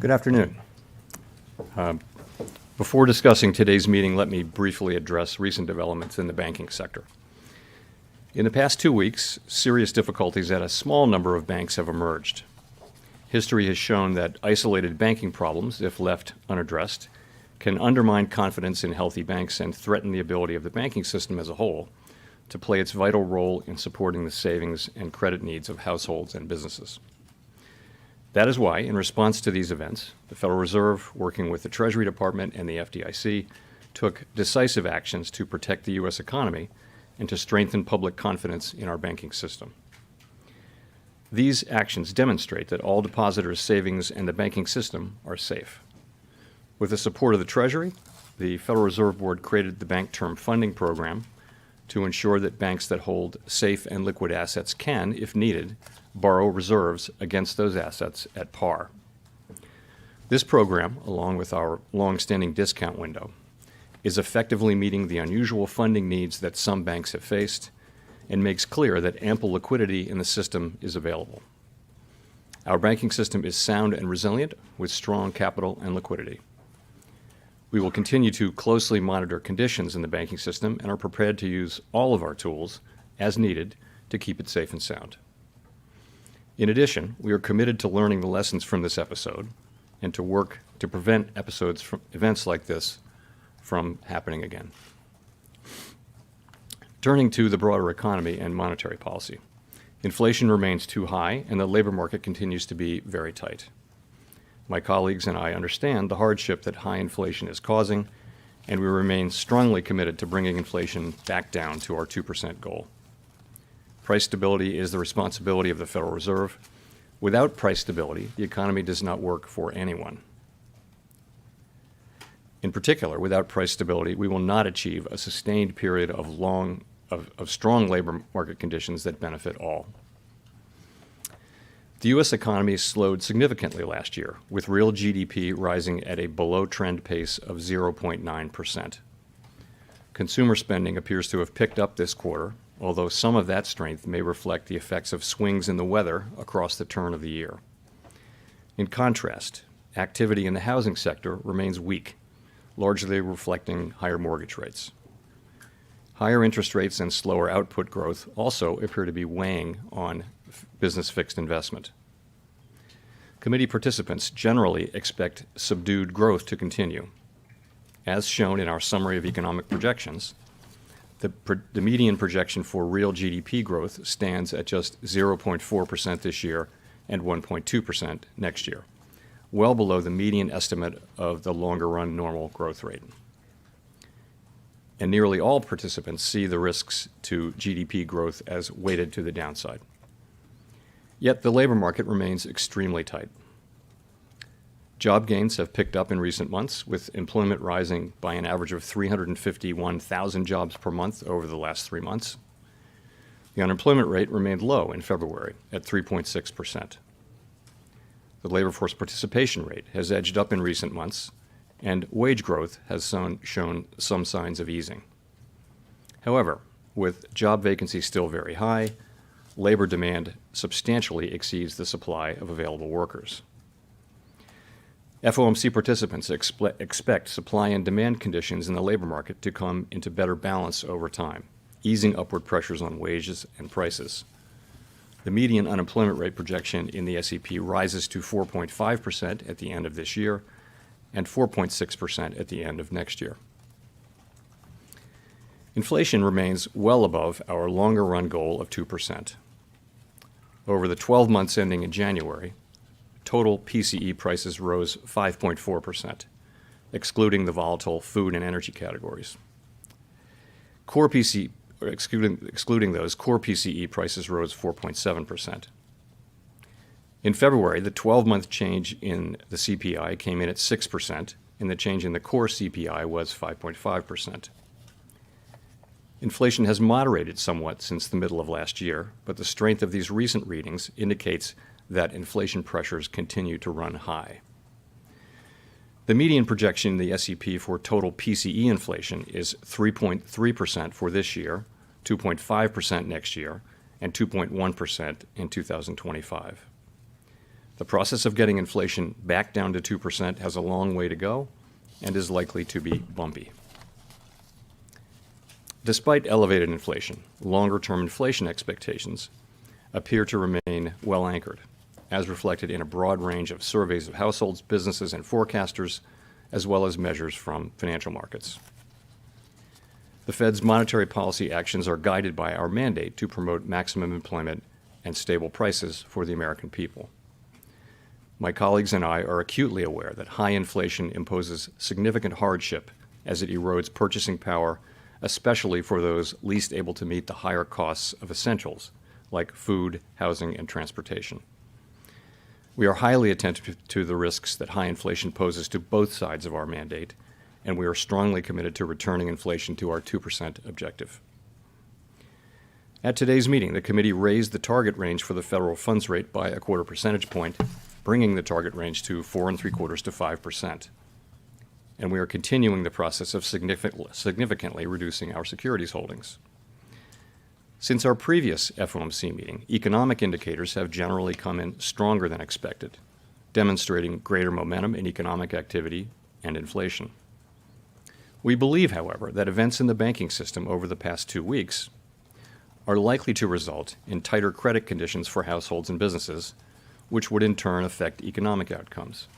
Good afternoon. Before discussing today's meeting, let me briefly address recent developments in the banking sector. In the past 2 weeks, serious difficulties at a small number of banks have emerged. History has shown that isolated banking problems, if left unaddressed, can undermine confidence in healthy banks and threaten the ability of the banking system as a whole to play its vital role in supporting the savings and credit needs of households and businesses. That is why, in response to these events, the Federal Reserve, working with the Treasury Department and the FDIC, took decisive actions to protect the U.S. economy and to strengthen public confidence in our banking system. These actions demonstrate that all depositors' savings and the banking system are safe. With the support of the Treasury, the Federal Reserve Board created the Bank Term Funding Program to ensure that banks that hold safe and liquid assets can, if needed, borrow reserves against those assets at par. This program, along with our long-standing discount window, is effectively meeting the unusual funding needs that some banks have faced and makes clear that ample liquidity in the system is available. Our banking system is sound and resilient with strong capital and liquidity. We will continue to closely monitor conditions in the banking system and are prepared to use all of our tools as needed to keep it safe and sound. In addition, we are committed to learning the lessons from this episode and to work to prevent events like this from happening again. Turning to the broader economy and monetary policy, inflation remains too high and the labor market continues to be very tight. My colleagues and I understand the hardship that high inflation is causing, and we remain strongly committed to bringing inflation back down to our 2% goal. Price stability is the responsibility of the Federal Reserve. Without price stability, the economy does not work for anyone. In particular, without price stability, we will not achieve a sustained period of strong labor market conditions that benefit all. The U.S. economy slowed significantly last year, with real GDP rising at a below-trend pace of 0.9%. Consumer spending appears to have picked up this quarter, although some of that strength may reflect the effects of swings in the weather across the turn of the year. In contrast, activity in the housing sector remains weak, largely reflecting higher mortgage rates. Higher interest rates and slower output growth also appear to be weighing on business fixed investment. Committee participants generally expect subdued growth to continue. As shown in our summary of economic projections, the median projection for real GDP growth stands at just 0.4% this year and 1.2% next year, well below the median estimate of the longer-run normal growth rate. And nearly all participants see the risks to GDP growth as weighted to the downside. Yet the labor market remains extremely tight. Job gains have picked up in recent months, with employment rising by an average of 351,000 jobs per month over the last 3 months. The unemployment rate remained low in February at 3.6%. The labor force participation rate has edged up in recent months, and wage growth has shown some signs of easing. However, with job vacancies still very high, labor demand substantially exceeds the supply of available workers. FOMC participants expect supply and demand conditions in the labor market to come into better balance over time, easing upward pressures on wages and prices. The median unemployment rate projection in the SEP rises to 4.5% at the end of this year and 4.6% at the end of next year. Inflation remains well above our longer-run goal of 2%. Over the 12 months ending in January, total PCE prices rose 5.4%, excluding the volatile food and energy categories. Excluding those, core PCE prices rose 4.7%. In February, the 12-month change in the CPI came in at 6%, and the change in the core CPI was 5.5%. Inflation has moderated somewhat since the middle of last year, but the strength of these recent readings indicates that inflation pressures continue to run high. The median projection in the SEP for total PCE inflation is 3.3% for this year, 2.5% next year, and 2.1% in 2025. The process of getting inflation back down to 2% has a long way to go and is likely to be bumpy. Despite elevated inflation, longer-term inflation expectations appear to remain well anchored, as reflected in a broad range of surveys of households, businesses, and forecasters, as well as measures from financial markets. The Fed's monetary policy actions are guided by our mandate to promote maximum employment and stable prices for the American people. My colleagues and I are acutely aware that high inflation imposes significant hardship as it erodes purchasing power, especially for those least able to meet the higher costs of essentials like food, housing, and transportation. We are highly attentive to the risks that high inflation poses to both sides of our mandate, and we are strongly committed to returning inflation to our 2% objective. At today's meeting, the committee raised the target range for the federal funds rate by a quarter percentage point, bringing the target range to 4.75% to 5%. And we are continuing the process of significantly reducing our securities holdings. Since our previous FOMC meeting, economic indicators have generally come in stronger than expected, demonstrating greater momentum in economic activity and inflation. We believe, however, that events in the banking system over the past 2 weeks are likely to result in tighter credit conditions for households and businesses, which would in turn affect economic outcomes.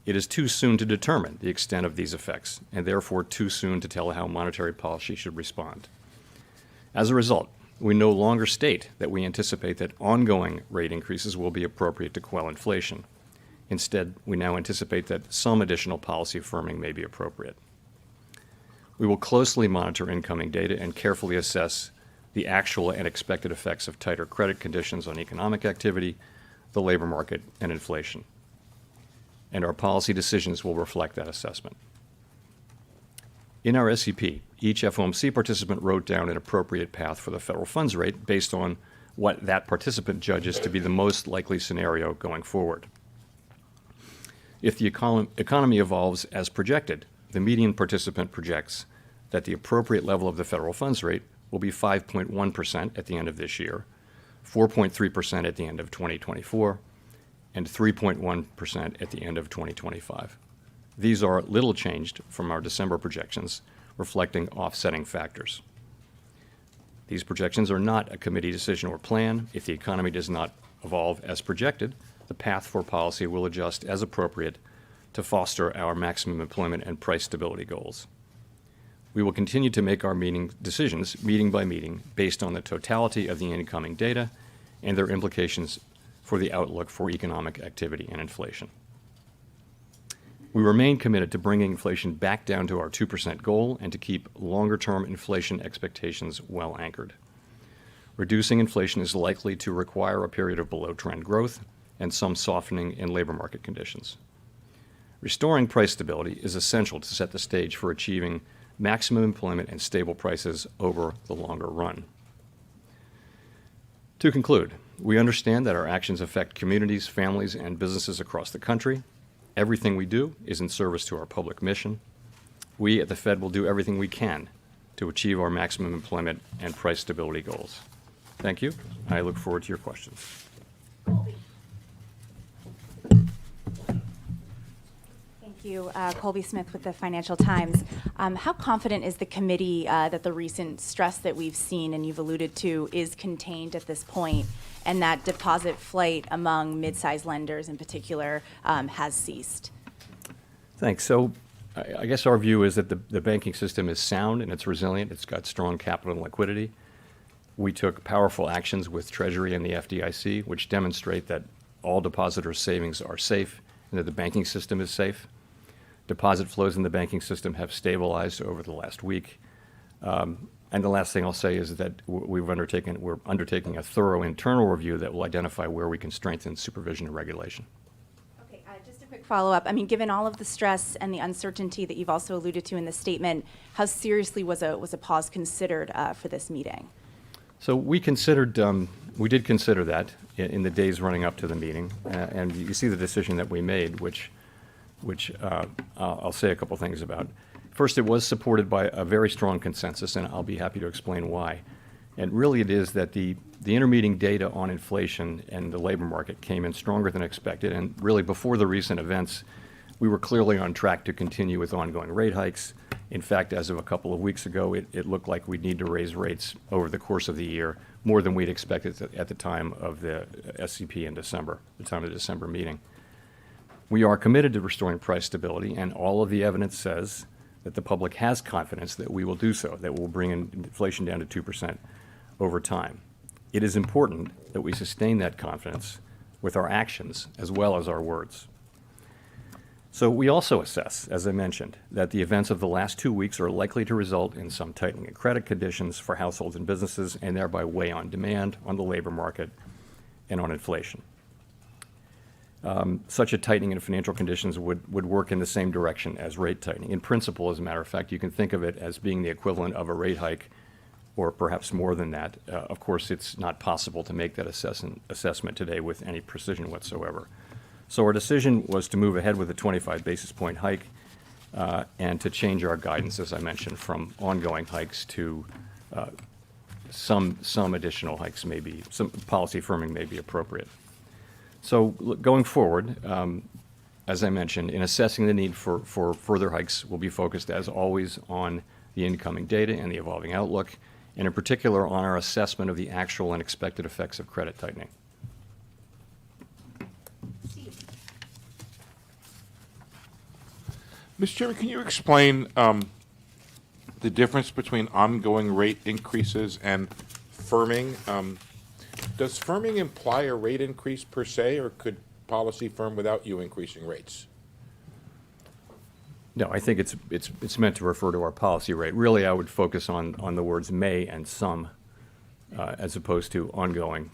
It is too soon to determine the extent of these effects, and therefore too soon to tell how monetary policy should respond. As a result, we no longer state that we anticipate that ongoing rate increases will be appropriate to quell inflation. Instead, we now anticipate that some additional policy firming may be appropriate. We will closely monitor incoming data and carefully assess the actual and expected effects of tighter credit conditions on economic activity, the labor market, and inflation. And our policy decisions will reflect that assessment. In our SEP, each FOMC participant wrote down an appropriate path for the federal funds rate based on what that participant judges to be the most likely scenario going forward. If the economy evolves as projected, the median participant projects that the appropriate level of the federal funds rate will be 5.1% at the end of this year, 4.3% at the end of 2024, and 3.1% at the end of 2025. These are little changed from our December projections, reflecting offsetting factors. These projections are not a committee decision or plan. If the economy does not evolve as projected, the path for policy will adjust as appropriate to foster our maximum employment and price stability goals. We will continue to make our decisions meeting by meeting based on the totality of the incoming data and their implications for the outlook for economic activity and inflation. We remain committed to bringing inflation back down to our 2% goal and to keep longer-term inflation expectations well anchored. Reducing inflation is likely to require a period of below-trend growth and some softening in labor market conditions. Restoring price stability is essential to set the stage for achieving maximum employment and stable prices over the longer run. To conclude, we understand that our actions affect communities, families, and businesses across the country. Everything we do is in service to our public mission. We at the Fed will do everything we can to achieve our maximum employment and price stability goals. Thank you. I look forward to your questions. Thank you. Colby Smith with the Financial Times. How confident is the committee that the recent stress that we've seen and you've alluded to is contained at this point, and that deposit flight among mid-sized lenders in particular has ceased? Thanks. So I guess our view is that the banking system is sound and it's resilient. It's got strong capital and liquidity. We took powerful actions with Treasury and the FDIC, which demonstrate that all depositors' savings are safe and that the banking system is safe. Deposit flows in the banking system have stabilized over the last week. And the last thing I'll say is that we're undertaking a thorough internal review that will identify where we can strengthen supervision and regulation. Okay, just a quick follow-up. I mean, given all of the stress and the uncertainty that you've also alluded to in the statement, how seriously was a pause considered for this meeting? So we did consider that in the days running up to the meeting, and you see the decision that we made, which I'll say a couple things about. First, it was supported by a very strong consensus, and I'll be happy to explain why. And really it is that the intermeeting data on inflation and the labor market came in stronger than expected. And really before the recent events, we were clearly on track to continue with ongoing rate hikes. In fact, as of a couple of weeks ago, it looked like we'd need to raise rates over the course of the year more than we'd expected at the time of the SCP in December, the time of the December meeting. We are committed to restoring price stability, and all of the evidence says that the public has confidence that we will do so, that we'll bring inflation down to 2% over time. It is important that we sustain that confidence with our actions as well as our words. So we also assess, as I mentioned, that the events of the last 2 weeks are likely to result in some tightening of credit conditions for households and businesses, and thereby weigh on demand, on the labor market, and on inflation. Such a tightening in financial conditions would work in the same direction as rate tightening. In principle, as a matter of fact, you can think of it as being the equivalent of a rate hike, or perhaps more than that. Of course, it's not possible to make that assessment today with any precision whatsoever. So our decision was to move ahead with a 25 basis point hike and to change our guidance, as I mentioned, from ongoing hikes to some additional hikes some policy firming may be appropriate. So going forward, as I mentioned, in assessing the need for further hikes, we'll be focused, as always, on the incoming data and the evolving outlook, and in particular on our assessment of the actual and expected effects of credit tightening. Mr. Chairman, can you explain the difference between ongoing rate increases and firming? Does firming imply a rate increase per se, or could policy firm without you increasing rates? No, I think it's meant to refer to our policy rate. Really, I would focus on the words may and some, as opposed to ongoing.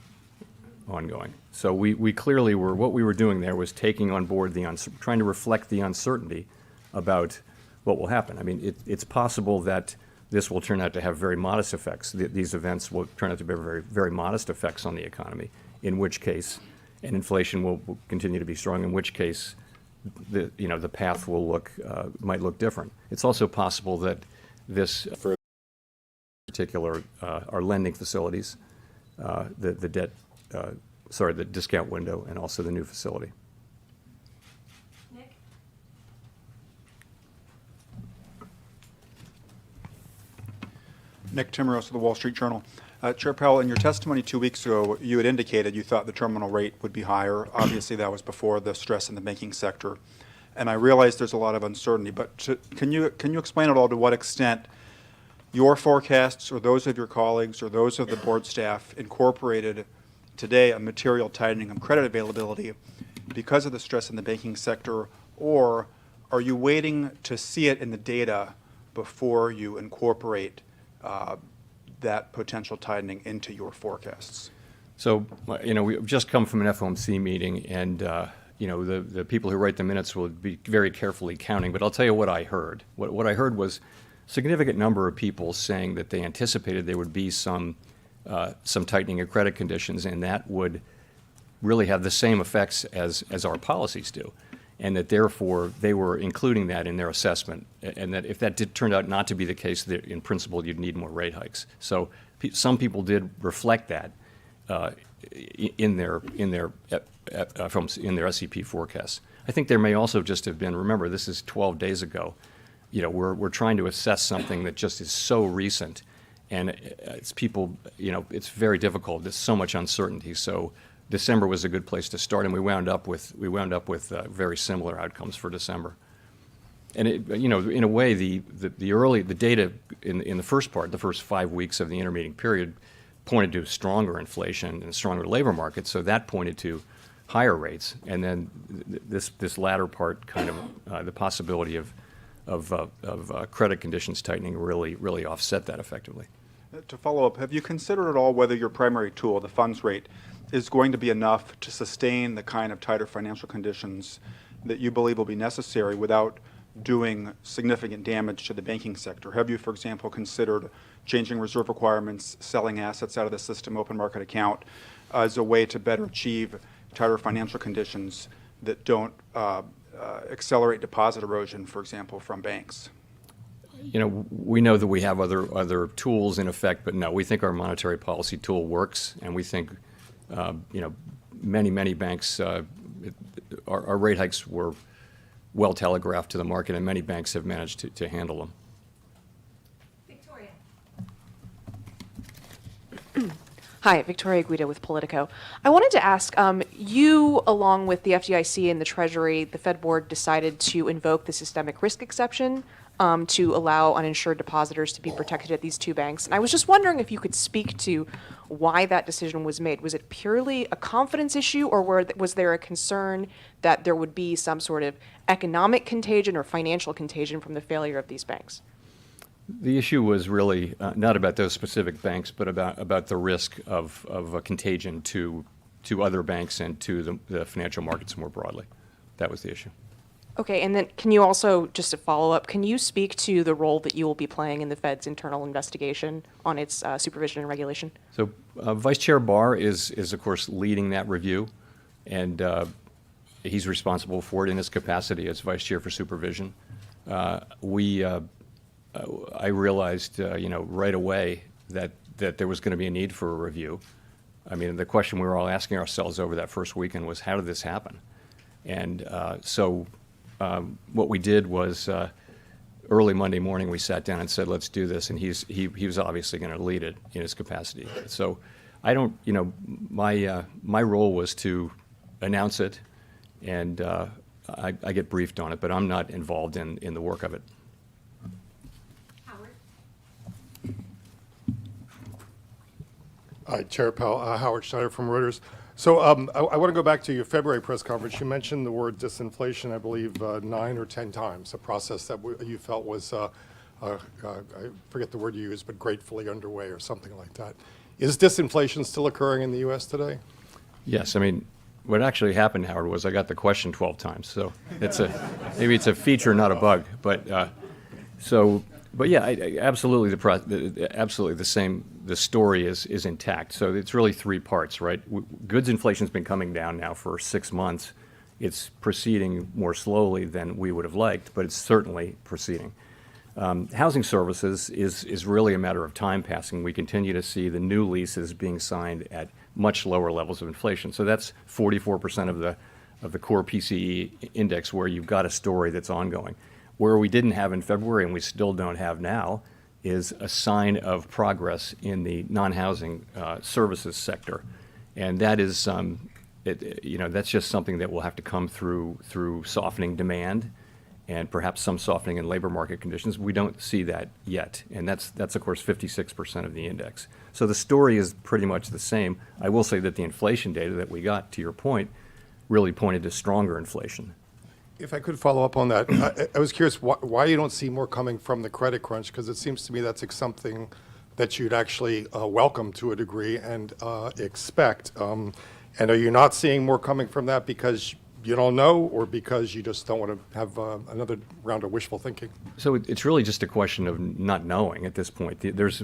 So we clearly were, what we were doing there was taking on board trying to reflect the uncertainty about what will happen. I mean, it's possible that this will turn out to have very modest effects. These events will turn out to be very, very modest effects on the economy, in which case, and inflation will continue to be strong, in which case, the path might look different. It's also possible that this, for particular, our lending facilities, the discount window, and also the new facility. Nick Timmeros of the Wall Street Journal. Chair Powell, in your testimony 2 weeks ago, you had indicated you thought the terminal rate would be higher. Obviously, that was before the stress in the banking sector. And I realize there's a lot of uncertainty, but can you explain at all to what extent your forecasts or those of your colleagues or those of the board staff incorporated today a material tightening of credit availability because of the stress in the banking sector, or are you waiting to see it in the data before you incorporate that potential tightening into your forecasts? So, we've just come from an FOMC meeting, and, the people who write the minutes will be very carefully counting, but I'll tell you what I heard. What I heard was a significant number of people saying that they anticipated there would be some tightening of credit conditions, and that would really have the same effects as our policies do, and that therefore they were including that in their assessment, and that if that did turn out not to be the case, that in principle you'd need more rate hikes. So some people did reflect that in their SCP forecasts. I think there may also just have been, remember, this is 12 days ago. We're trying to assess something that just is so recent, and it's very difficult. There's so much uncertainty. So December was a good place to start, and we wound up with very similar outcomes for December. And in a way, the data in the first part, the first 5 weeks of the intermeeting period, pointed to stronger inflation and stronger labor market. So that pointed to higher rates, and then this latter part, kind of the possibility of credit conditions tightening, really offset that effectively. To follow up, have you considered at all whether your primary tool, the funds rate, is going to be enough to sustain the kind of tighter financial conditions that you believe will be necessary without doing significant damage to the banking sector? Have you, for example, considered changing reserve requirements, selling assets out of the system, open market account, as a way to better achieve tighter financial conditions that don't accelerate deposit erosion, for example, from banks? we know that we have other tools in effect, but no, we think our monetary policy tool works, and we think, many banks, our rate hikes were well telegraphed to the market, and many banks have managed to handle them. Victoria. Hi, Victoria Guida with Politico. I wanted to ask, you, along with the FDIC and the Treasury, the Fed Board decided to invoke the systemic risk exception to allow uninsured depositors to be protected at these two banks. And I was just wondering if you could speak to why that decision was made. Was it purely a confidence issue, or was there a concern that there would be some sort of economic contagion or financial contagion from the failure of these banks? The issue was really not about those specific banks, but about the risk of a contagion to other banks and to the financial markets more broadly. That was the issue. Okay, and then can you also, just to follow up, can you speak to the role that you will be playing in the Fed's internal investigation on its supervision and regulation? So Vice Chair Barr is of course leading that review, and he's responsible for it in his capacity as Vice Chair for Supervision. I realized right away that there was going to be a need for a review. I mean, the question we were all asking ourselves over that first weekend was, how did this happen? And what we did was early Monday morning we sat down and said, let's do this, and he was obviously going to lead it in his capacity. So I don't, my role was to announce it, and I get briefed on it, but I'm not involved in the work of it. Howard. Chair Powell, Howard Schneider from Reuters. So I want to go back to your February press conference. You mentioned the word disinflation, I believe, 9 or 10 times, a process that you felt was, I forget the word you used, but gratefully underway or something like that. Is disinflation still occurring in the U.S. today? Yes, I mean, what actually happened, Howard, was I got the question 12 times. So maybe it's a feature, not a bug. But yeah, absolutely absolutely the same. The story is intact. So it's really three parts, right? Goods inflation's been coming down now for 6 months. It's proceeding more slowly than we would have liked, but it's certainly proceeding. Housing services is really a matter of time passing. We continue to see the new leases being signed at much lower levels of inflation. So that's 44% of the core PCE index, where you've got a story that's ongoing. Where we didn't have in February, and we still don't have now, is a sign of progress in the non-housing services sector, and that is, that's just something that will have to come through softening demand, and perhaps some softening in labor market conditions. We don't see that yet, and that's of course 56% of the index. So the story is pretty much the same. I will say that the inflation data that we got, to your point, really pointed to stronger inflation. If I could follow up on that, I was curious why you don't see more coming from the credit crunch, because it seems to me that's something that you'd actually welcome to a degree and expect. And are you not seeing more coming from that because you don't know, or because you just don't want to have another round of wishful thinking? So it's really just a question of not knowing at this point. There's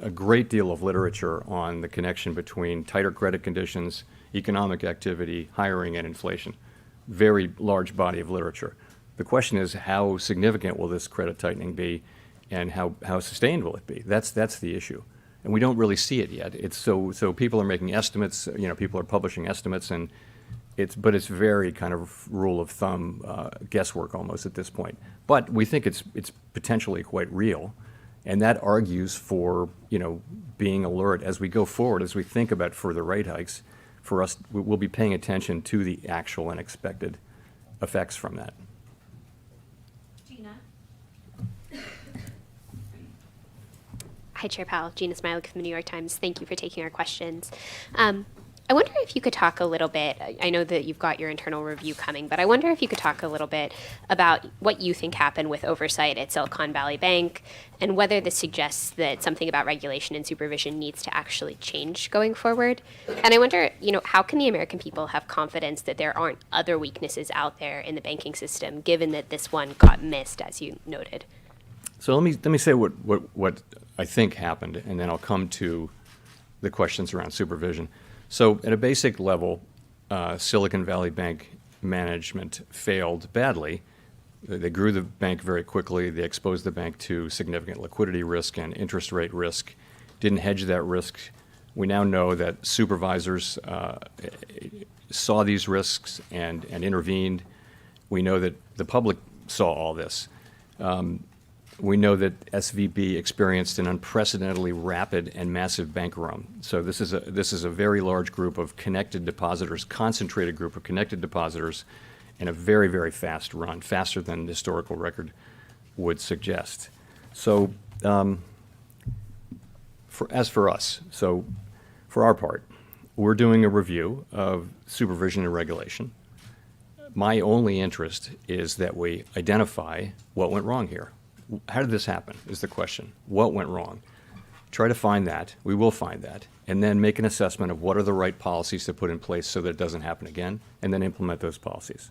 a great deal of literature on the connection between tighter credit conditions, economic activity, hiring, and inflation. Very large body of literature. The question is, how significant will this credit tightening be, and how sustained will it be? That's the issue, and we don't really see it yet. It's so people are making estimates. People are publishing estimates, and it's very kind of rule of thumb guesswork almost at this point. But we think it's potentially quite real, and that argues for being alert as we go forward, as we think about further rate hikes. For us, we'll be paying attention to the actual and expected effects from that. Gina. Hi, Chair Powell. Gina Smilik from the New York Times. Thank you for taking our questions. I wonder if you could talk a little bit, I know that you've got your internal review coming, but I wonder if you could talk a little bit about what you think happened with oversight at Silicon Valley Bank, and whether this suggests that something about regulation and supervision needs to actually change going forward. And I wonder, how can the American people have confidence that there aren't other weaknesses out there in the banking system, given that this one got missed, as you noted? So let me say what I think happened, and then I'll come to the questions around supervision. So at a basic level, Silicon Valley Bank management failed badly They grew the bank very quickly. They exposed the bank to significant liquidity risk and interest rate risk, didn't hedge that risk. We now know that supervisors saw these risks and intervened. We know that the public saw all this. We know that SVB experienced an unprecedentedly rapid and massive bank run. So this is a very large group of connected depositors, concentrated group of connected depositors, and a very, very fast run, faster than the historical record would suggest. So as for us, so for our part, we're doing a review of supervision and regulation. My only interest is that we identify what went wrong here. How did this happen is the question. What went wrong? Try to find that. We will find that. And then make an assessment of what are the right policies to put in place so that it doesn't happen again, and then implement those policies.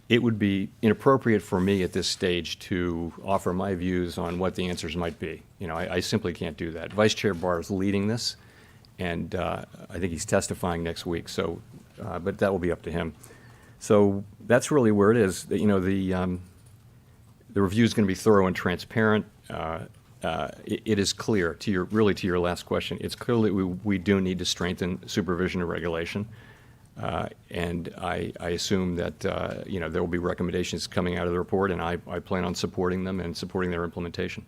It would be inappropriate for me at this stage to offer my views on what the answers might be. You know, I simply can't do that. Vice Chair Barr is leading this, and I think he's testifying next week. So, but that will be up to him. So that's really where it is. You know, the review is going to be thorough and transparent. It is clear to your last question. It's clear that we do need to strengthen supervision and regulation. And I assume that you know, there will be recommendations coming out of the report, and I plan on supporting them and supporting their implementation.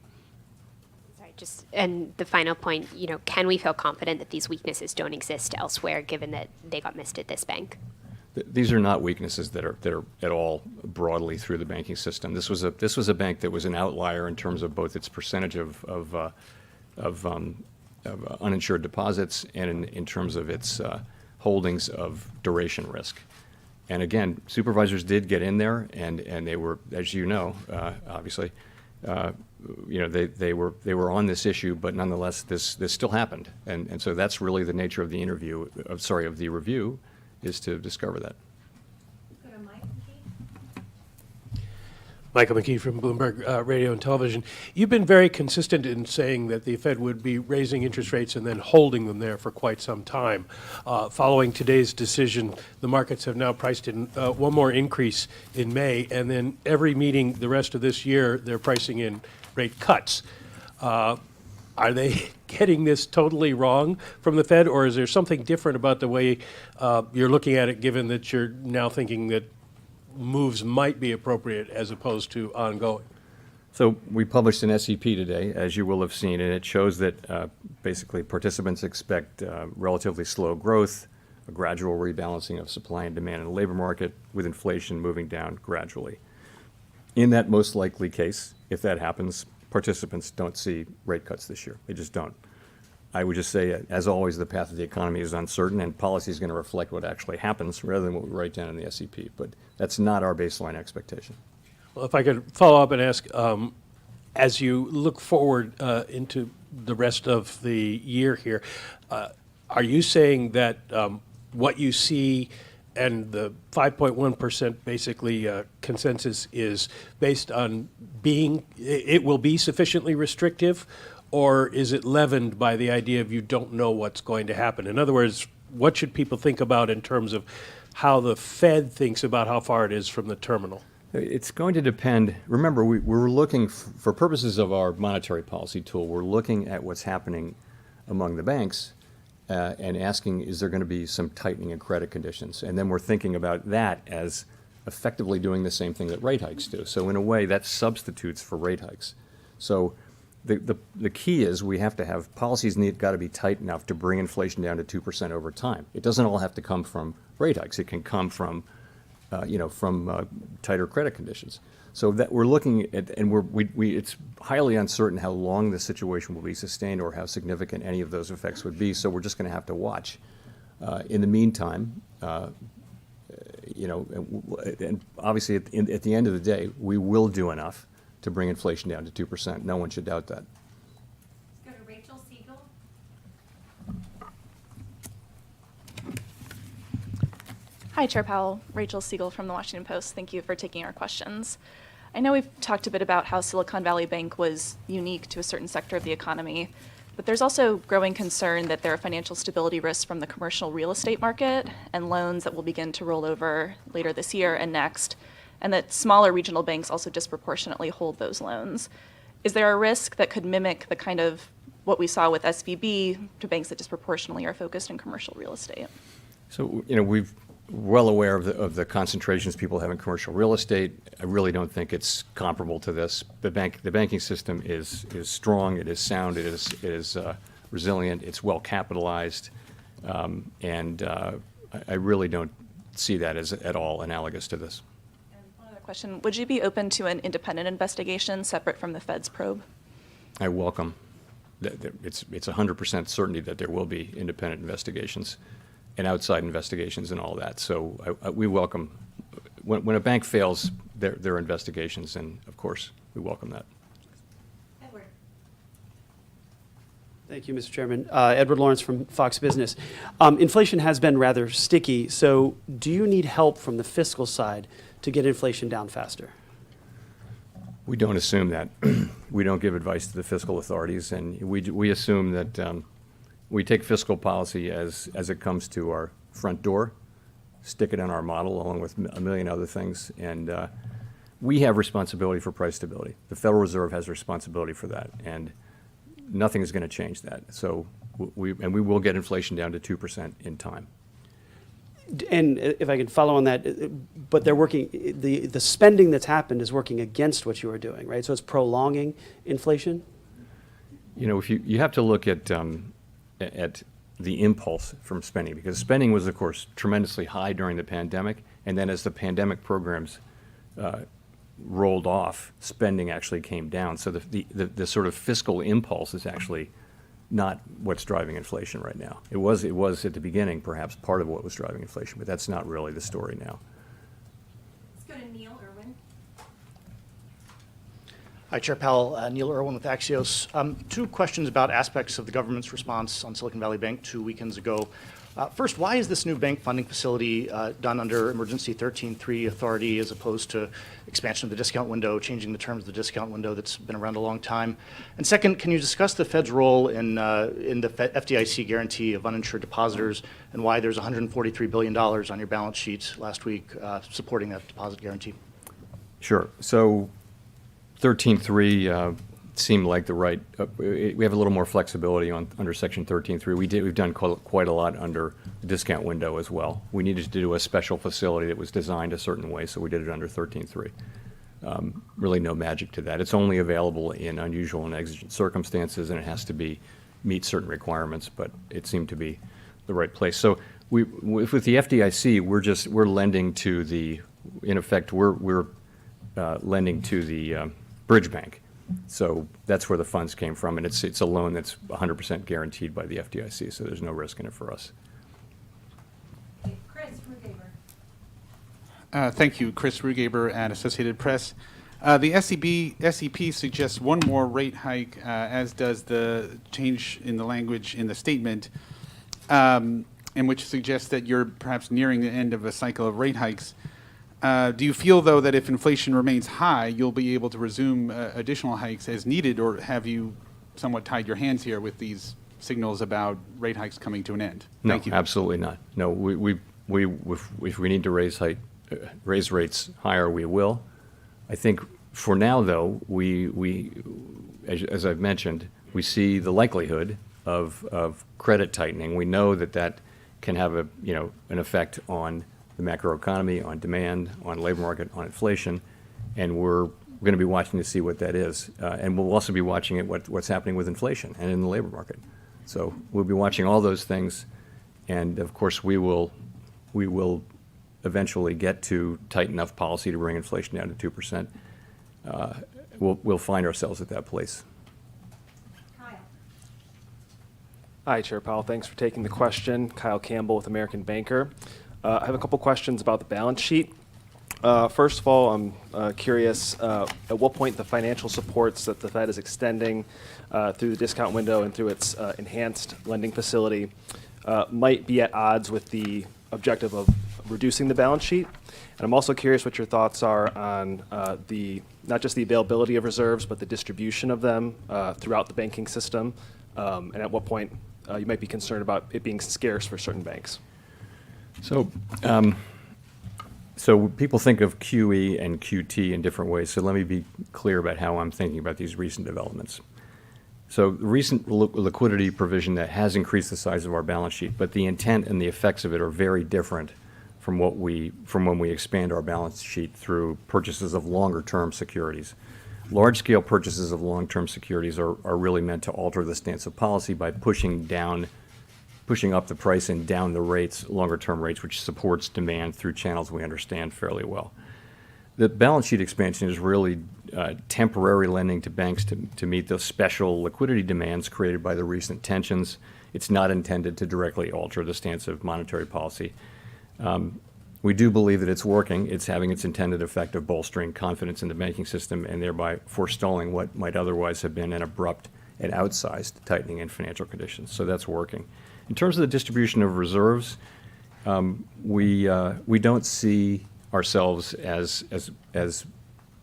Sorry, and the final point, you know, can we feel confident that these weaknesses don't exist elsewhere, given that they got missed at this bank? These are not weaknesses that are at all broadly through the banking system. This was a bank that was an outlier in terms of both its percentage of uninsured deposits and in terms of its holdings of duration risk. And again, supervisors did get in there, and they were, as you know, obviously, you know, they were on this issue, but nonetheless, this still happened. And so that's really the nature of the of the review, is to discover that. Go to Mike McKee. Michael McKee from Bloomberg Radio and Television. You've been very consistent in saying that the Fed would be raising interest rates and then holding them there for quite some time. Following today's decision, the markets have now priced in one more increase in May, and then every meeting the rest of this year, they're pricing in rate cuts. Are they getting this totally wrong from the Fed, or is there something different about the way you're looking at it, given that you're now thinking that moves might be appropriate as opposed to ongoing? So we published an SEP today, as you will have seen, and it shows that basically participants expect relatively slow growth, a gradual rebalancing of supply and demand in the labor market, with inflation moving down gradually. In that most likely case, if that happens, participants don't see rate cuts this year. They just don't. I would just say, as always, the path of the economy is uncertain, and policy is going to reflect what actually happens rather than what we write down in the SEP. But that's not our baseline expectation. Well, if I could follow up and ask, as you look forward into the rest of the year here, are you saying that what you see and the 5.1% basically consensus is based on it will be sufficiently restrictive, or is it leavened by the idea of you don't know what's going to happen? In other words, what should people think about in terms of how the Fed thinks about how far it is from the terminal? It's going to depend. Remember, we're looking, for purposes of our monetary policy tool, we're looking at what's happening among the banks and asking, is there going to be some tightening in credit conditions? And then we're thinking about that as effectively doing the same thing that rate hikes do. So in a way, that substitutes for rate hikes. So the key is we have to have policies got to be tight enough to bring inflation down to 2% over time. It doesn't all have to come from rate hikes. It can come from tighter credit conditions. So that we're looking at, and it's highly uncertain how long this situation will be sustained or how significant any of those effects would be. So we're just going to have to watch. In the meantime, and obviously at the end of the day, we will do enough to bring inflation down to 2%. No one should doubt that. Let's go to Rachel Siegel. Hi, Chair Powell. Rachel Siegel from the Washington Post. Thank you for taking our questions. I know we've talked a bit about how Silicon Valley Bank was unique to a certain sector of the economy, but there's also growing concern that there are financial stability risks from the commercial real estate market and loans that will begin to roll over later this year and next. and that smaller regional banks also disproportionately hold those loans. Is there a risk that could mimic the kind of what we saw with SVB to banks that disproportionately are focused in commercial real estate? So, we're well aware of the concentrations people have in commercial real estate. I really don't think it's comparable to this. The banking system is strong, it is sound, it is resilient, it's well capitalized, and I really don't see that as at all analogous to this. And one other question, would you be open to an independent investigation separate from the Fed's probe? I welcome. It's 100% certainty that there will be independent investigations and outside investigations and all that. So we welcome, when a bank fails, there are investigations, and of course, we welcome that. Edward. Thank you, Mr. Chairman. Edward Lawrence from Fox Business. Inflation has been rather sticky, so do you need help from the fiscal side to get inflation down faster? We don't assume that. We don't give advice to the fiscal authorities, and we assume that we take fiscal policy as it comes to our front door, stick it in our model along with a million other things, and we have responsibility for price stability. The Federal Reserve has responsibility for that, and nothing is going to change that. So we will get inflation down to 2% in time. And if I could follow on that, but they're working, the spending that's happened is working against what you are doing, right? So it's prolonging inflation? If you have to look at the impulse from spending, because spending was, of course, tremendously high during the pandemic, and then as the pandemic programs rolled off, spending actually came down. So the sort of fiscal impulse is actually not what's driving inflation right now. It was at the beginning, perhaps, part of what was driving inflation, but that's not really the story now. Let's go to Neil Irwin. Hi, Chair Powell. Neil Irwin with Axios. Two questions about aspects of the government's response on Silicon Valley Bank 2 weekends ago. First, why is this new bank funding facility done under Emergency 13.3 authority as opposed to expansion of the discount window, changing the terms of the discount window that's been around a long time? And second, can you discuss the Fed's role in the FDIC guarantee of uninsured depositors and why there's $143 billion on your balance sheet last week supporting that deposit guarantee? Sure. So 13.3 seemed like the right, we have a little more flexibility under Section 13.3. We've done quite a lot under the discount window as well. We needed to do a special facility that was designed a certain way, so we did it under 13.3. Really no magic to that. It's only available in unusual and exigent circumstances, and it has to meet certain requirements, but it seemed to be the right place. So with the FDIC, we're lending to the, in effect, we're lending to the bridge bank. So that's where the funds came from, and it's a loan that's 100% guaranteed by the FDIC, so there's no risk in it for us. Okay, Chris Rugaber. Thank you. Chris Rugaber at Associated Press. The SEP suggests one more rate hike, as does the change in the language in the statement, in which suggests that you're perhaps nearing the end of a cycle of rate hikes. Do you feel, though, that if inflation remains high, you'll be able to resume additional hikes as needed, or have you somewhat tied your hands here with these signals about rate hikes coming to an end? No, Thank you. absolutely not. No, if we need to raise rates higher, we will. I think for now, though, as I've mentioned, we see the likelihood of credit tightening. We know that can have an effect on the macroeconomy, on demand, on labor market, on inflation, and we're going to be watching to see what that is. And we'll also be watching what's happening with inflation and in the labor market. So we'll be watching all those things, and of course we will eventually get to tight enough policy to bring inflation down to 2%. We'll find ourselves at that place. Kyle. Hi, Chair Powell. Thanks for taking the question. Kyle Campbell with American Banker. I have a couple questions about the balance sheet. First of all, I'm curious at what point the financial supports that the Fed is extending through the discount window and through its enhanced lending facility might be at odds with the objective of reducing the balance sheet. And I'm also curious what your thoughts are on not just the availability of reserves, but the distribution of them throughout the banking system, and at what point you might be concerned about it being scarce for certain banks. So So people think of QE and QT in different ways, so let me be clear about how I'm thinking about these recent developments. So the recent liquidity provision that has increased the size of our balance sheet, but the intent and the effects of it are very different from when we expand our balance sheet through purchases of longer-term securities. Large-scale purchases of long-term securities are really meant to alter the stance of policy by pushing up the price and down the rates, longer-term rates, which supports demand through channels we understand fairly well. The balance sheet expansion is really temporary lending to banks to meet those special liquidity demands created by the recent tensions. It's not intended to directly alter the stance of monetary policy. We do believe that it's working. It's having its intended effect of bolstering confidence in the banking system and thereby forestalling what might otherwise have been an abrupt and outsized tightening in financial conditions. So that's working. In terms of the distribution of reserves, we don't see ourselves as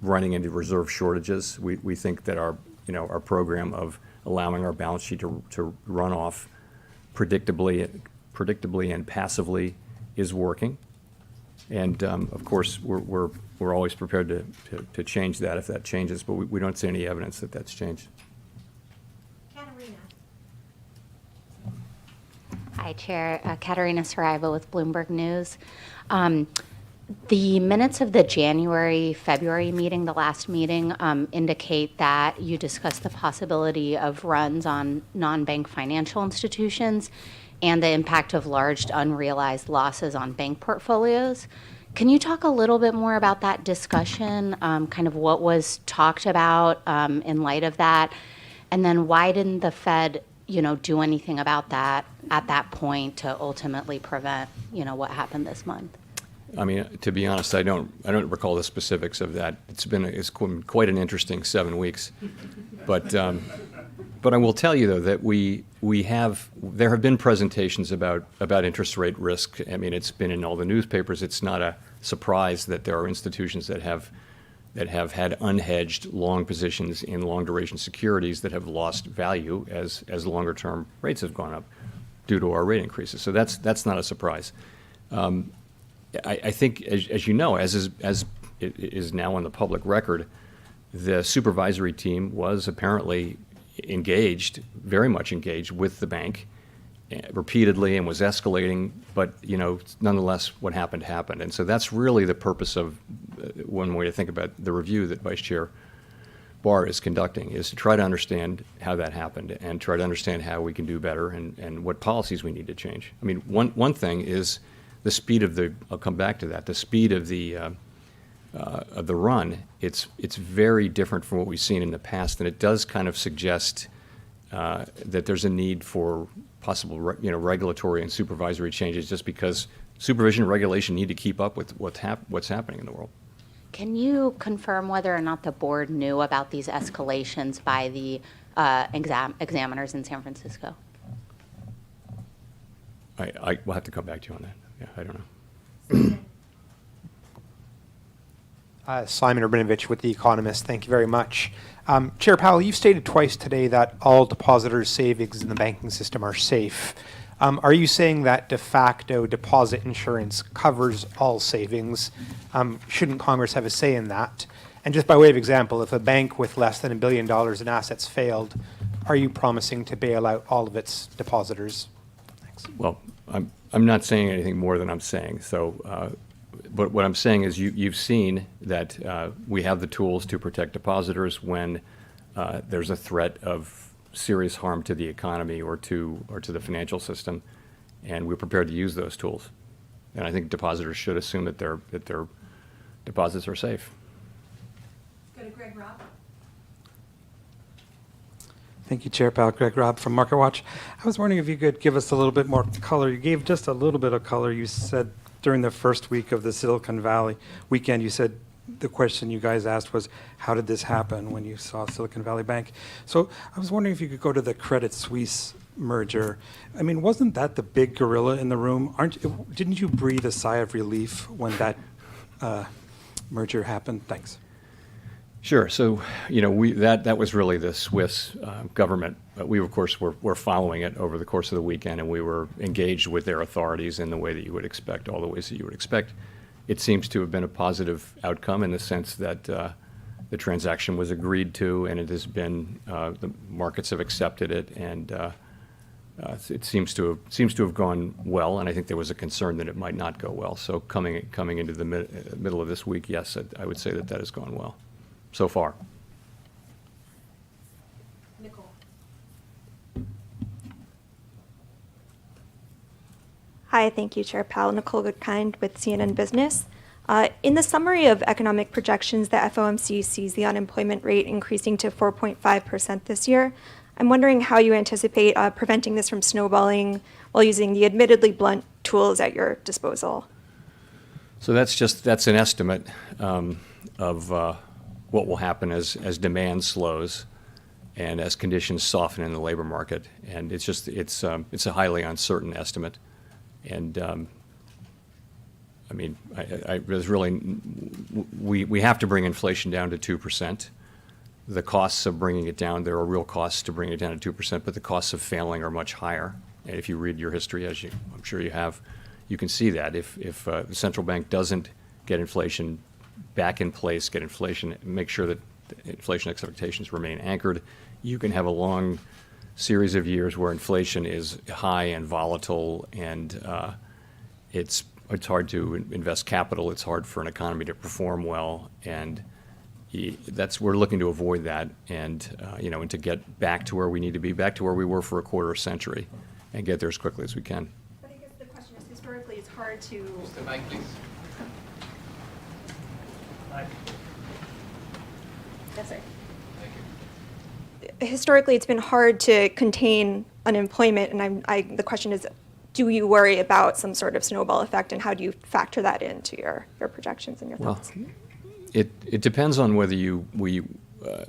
running into reserve shortages. We think that our program of allowing our balance sheet to run off predictably and passively is working. And of course, we're always prepared to change that if that changes, but we don't see any evidence that that's changed. Katerina. Hi, Chair. Katerina Saraiva with Bloomberg News. The minutes of the January-February meeting, the last meeting, indicate that you discussed the possibility of runs on non-bank financial institutions and the impact of large unrealized losses on bank portfolios. Can you talk a little bit more about that discussion, kind of what was talked about in light of that? And then why didn't the Fed, do anything about that at that point to ultimately prevent, what happened this month? I mean, to be honest, I don't recall the specifics of that. It's been quite an interesting 7 weeks, but I will tell you though that there have been presentations about interest rate risk. I mean, it's been in all the newspapers. It's not a surprise that there are institutions that have had unhedged long positions in long duration securities that have lost value as longer term rates have gone up due to our rate increases. So that's not a surprise. I think, as you know, as it is now on the public record, the supervisory team was apparently very much engaged with the bank repeatedly and was escalating, but nonetheless what happened. And so that's really the purpose of one way to think about the review that Vice Chair Barr is conducting, is to try to understand how that happened and try to understand how we can do better and what policies we need to change. I mean, one thing is the speed of I'll come back to that, the speed of the run. It's very different from what we've seen in the past, and it does kind of suggest that there's a need for possible regulatory and supervisory changes, just because supervision and regulation need to keep up with what's happening in the world. Can you confirm whether or not the board knew about these escalations by the examiners in San Francisco? I will have to come back to you on that. Yeah, I don't know. Simon Urbanovich with The Economist. Thank you very much. Chair Powell, you've stated twice today that all depositors' savings in the banking system are safe. Are you saying that de facto deposit insurance covers all savings? Shouldn't Congress have a say in that? And just by way of example, if a bank with less than $1 billion in assets failed, are you promising to bail out all of its depositors? Thanks. Well, I'm not saying anything more than I'm saying. So, but what I'm saying is you've seen that we have the tools to protect depositors when there's a threat of serious harm to the economy or to the financial system, and we're prepared to use those tools. And I think depositors should assume that their deposits are safe. Go to Greg Robb. Thank you, Chair Powell. Greg Robb from MarketWatch. I was wondering if you could give us a little bit more color. You gave just a little bit of color. You said during the first week of the Silicon Valley weekend, you said the question you guys asked was, how did this happen when you saw Silicon Valley Bank? So I was wondering if you could go to the Credit Suisse merger. I mean, wasn't that the big gorilla in the room? Didn't you breathe a sigh of relief when that merger happened? Thanks. Sure. So, that was really the Swiss government. We, of course, were following it over the course of the weekend, and we were engaged with their authorities in the way that you would expect, all the ways that you would expect. it seems to have been a positive outcome in the sense that the transaction was agreed to, and it has been, the markets have accepted it, and it seems to have gone well, and I think there was a concern that it might not go well. So coming into the middle of this week, yes, I would say that has gone well so far. Nicole. Hi, thank you, Chair Powell. Nicole Goodkind with CNN Business. In the summary of economic projections, the FOMC sees the unemployment rate increasing to 4.5% this year. I'm wondering how you anticipate preventing this from snowballing while using the admittedly blunt tools at your disposal. So that's an estimate of what will happen as demand slows and as conditions soften in the labor market. And it's a highly uncertain estimate. And I mean, there's really, we have to bring inflation down to 2%. The costs of bringing it down, there are real costs to bring it down to 2%, but the costs of failing are much higher. And if you read your history, as I'm sure you have, you can see that if the central bank doesn't get inflation back in place, make sure that inflation expectations remain anchored, you can have a long series of years where inflation is high and volatile, and it's hard to invest capital. It's hard for an economy to perform well, and we're looking to avoid that, and and to get back to where we need to be, back to where we were for a quarter century, and get there as quickly as we can. But I guess the question is, historically, it's hard to... Mr. Mike, please. Yes, sir. Historically, it's been hard to contain unemployment, and the question is, do you worry about some sort of snowball effect, and how do you factor that into your projections and your thoughts? Well, it depends on whether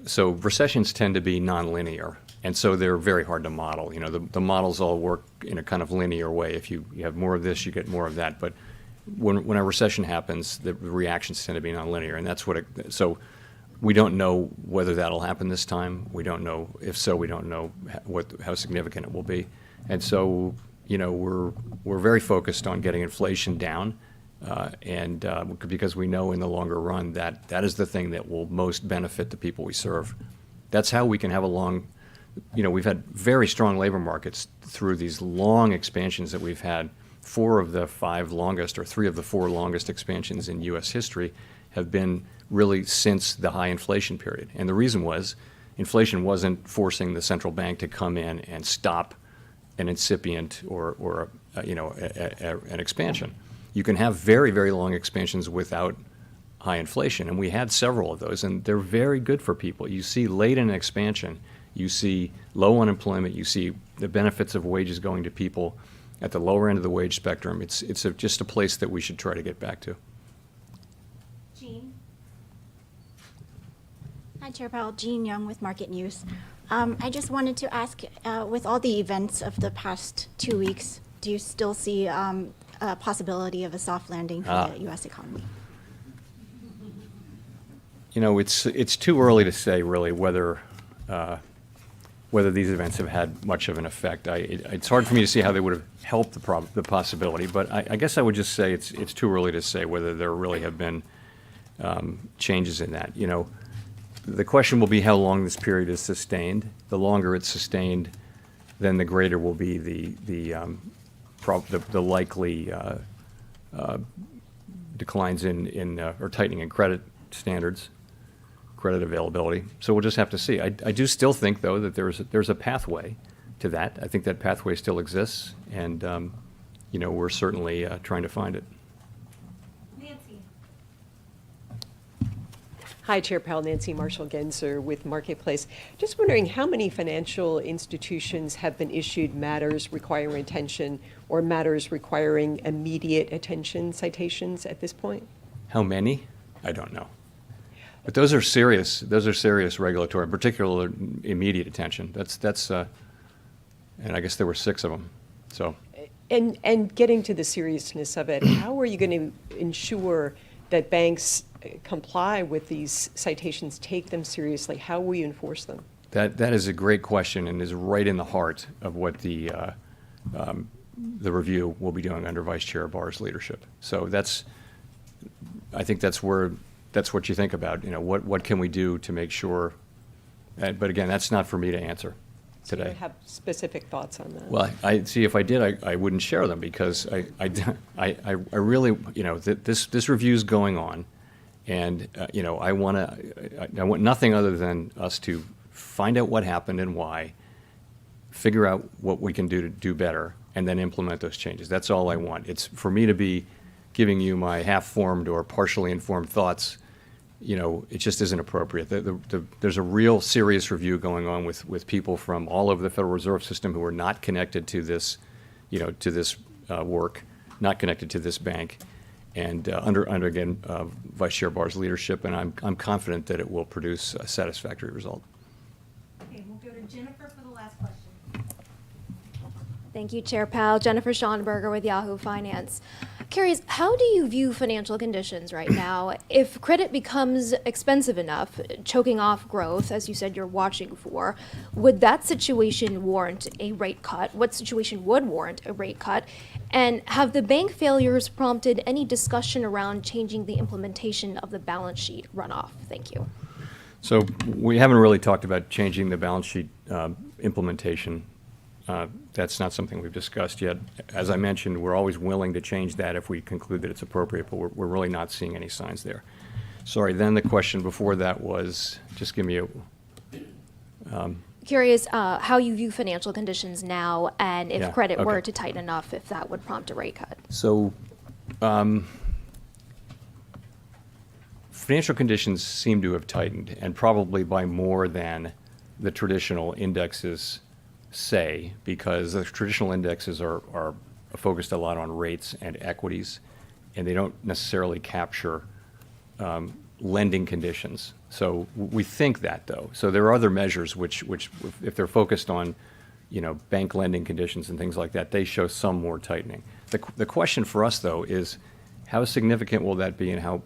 so recessions tend to be nonlinear, and so they're very hard to model. The models all work in a kind of linear way. If you have more of this, you get more of that. But when a recession happens, the reactions tend to be nonlinear, and that's so we don't know whether that'll happen this time. We don't know. If so, we don't know how significant it will be. And so, we're very focused on getting inflation down, and because we know in the longer run that is the thing that will most benefit the people we serve. That's how we can have we've had very strong labor markets through these long expansions that we've had. 4 of the 5 longest, or 3 of the 4 longest expansions in U.S. history have been really since the high inflation period. And the reason was inflation wasn't forcing the central bank to come in and stop an incipient or an expansion. You can have very, very long expansions without high inflation, and we had several of those, and they're very good for people. You see late in an expansion, you see low unemployment, you see the benefits of wages going to people at the lower end of the wage spectrum. It's just a place that we should try to get back to. Jean. Hi, Chair Powell. Jean Young with Market News. I just wanted to ask, with all the events of the past 2 weeks, do you still see a possibility of a soft landing for the U.S. economy? It's too early to say really whether these events have had much of an effect. It's hard for me to see how they would have helped the possibility, but I guess I would just say it's too early to say whether there really have been changes in that. The question will be how long this period is sustained. The longer it's sustained, then the greater will be the likely declines in or tightening in credit standards, credit availability. So we'll just have to see. I do still think, though, that there's a pathway to that. I think that pathway still exists, and we're certainly trying to find it. Nancy. Hi, Chair Powell. Nancy Marshall-Genzer with Marketplace. Just wondering how many financial institutions have been issued matters requiring attention or matters requiring immediate attention citations at this point? How many? I don't know. But those are serious regulatory, particularly immediate attention. And I guess there were 6 of them. So. And getting to the seriousness of it, how are you going to ensure that banks comply with these citations, take them seriously? How will you enforce them? That is a great question and is right in the heart of what the review will be doing under Vice Chair Barr's leadership. So I think that's what you think about. What can we do to make sure? But again, that's not for me to answer So today. you have specific thoughts on that? Well, I see. If I did, I wouldn't share them because I really, this review's going on, and I want nothing other than us to find out what happened and why, figure out what we can do to do better, and then implement those changes. That's all I want. It's for me to be giving you my half-formed or partially informed thoughts. It just isn't appropriate. There's a real serious review going on with people from all over the Federal Reserve System who are not connected to this, to this work, not connected to this bank, and under again Vice Chair Barr's leadership, and I'm confident that it will produce a satisfactory result. Okay, we'll go to Jennifer for the last question. Thank you, Chair Powell. Jennifer Schonberger with Yahoo Finance. Curious, how do you view financial conditions right now? If credit becomes expensive enough, choking off growth, as you said you're watching for, would that situation warrant a rate cut? What situation would warrant a rate cut? And have the bank failures prompted any discussion around changing the implementation of the balance sheet runoff? Thank you. So we haven't really talked about changing the balance sheet implementation. That's not something we've discussed yet. As I mentioned, we're always willing to change that if we conclude that it's appropriate, but we're really not seeing any signs there. Sorry, then the question before that was, just give me a... Curious how you view financial conditions now, and if Yeah, credit were okay. to tighten enough, if that would prompt a rate cut. So, financial conditions seem to have tightened, and probably by more than the traditional indexes say, because the traditional indexes are focused a lot on rates and equities, and they don't necessarily capture lending conditions. So we think that, though. So there are other measures which if they're focused on, bank lending conditions and things like that, they show some more tightening. The question for us, though, is how significant will that be, and how,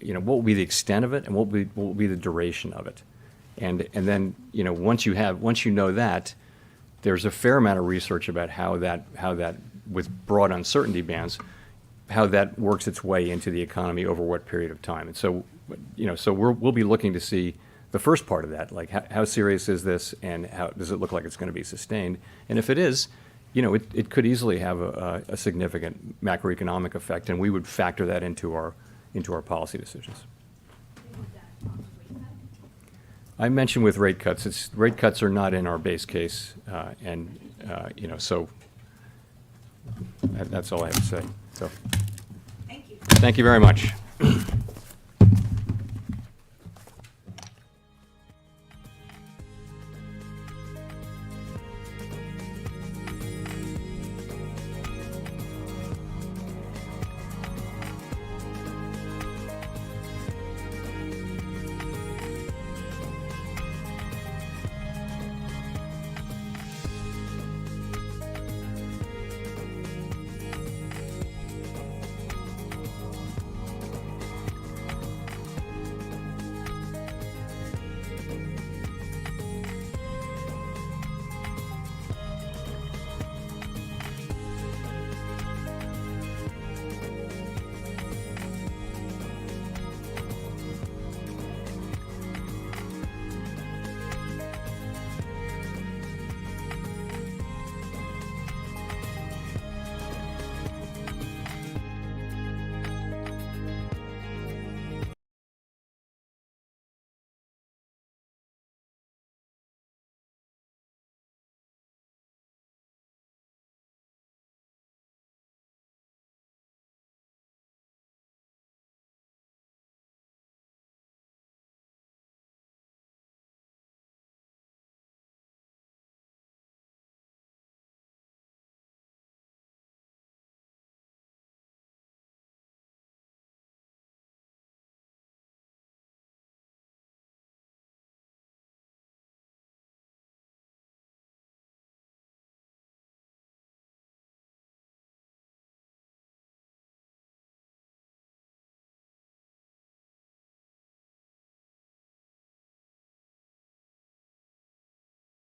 what will be the extent of it, and what will be the duration of it? And then, once you know that, there's a fair amount of research about how that with broad uncertainty bands, how that works its way into the economy over what period of time. And so, so we'll be looking to see the first part of that, like how serious is this, and how does it look like it's going to be sustained? And if it is, it could easily have a significant macroeconomic effect, and we would factor that into our policy decisions. I mentioned with rate cuts, rate cuts are not in our base case, so that's all I have to say. So, Thank you. thank you very much.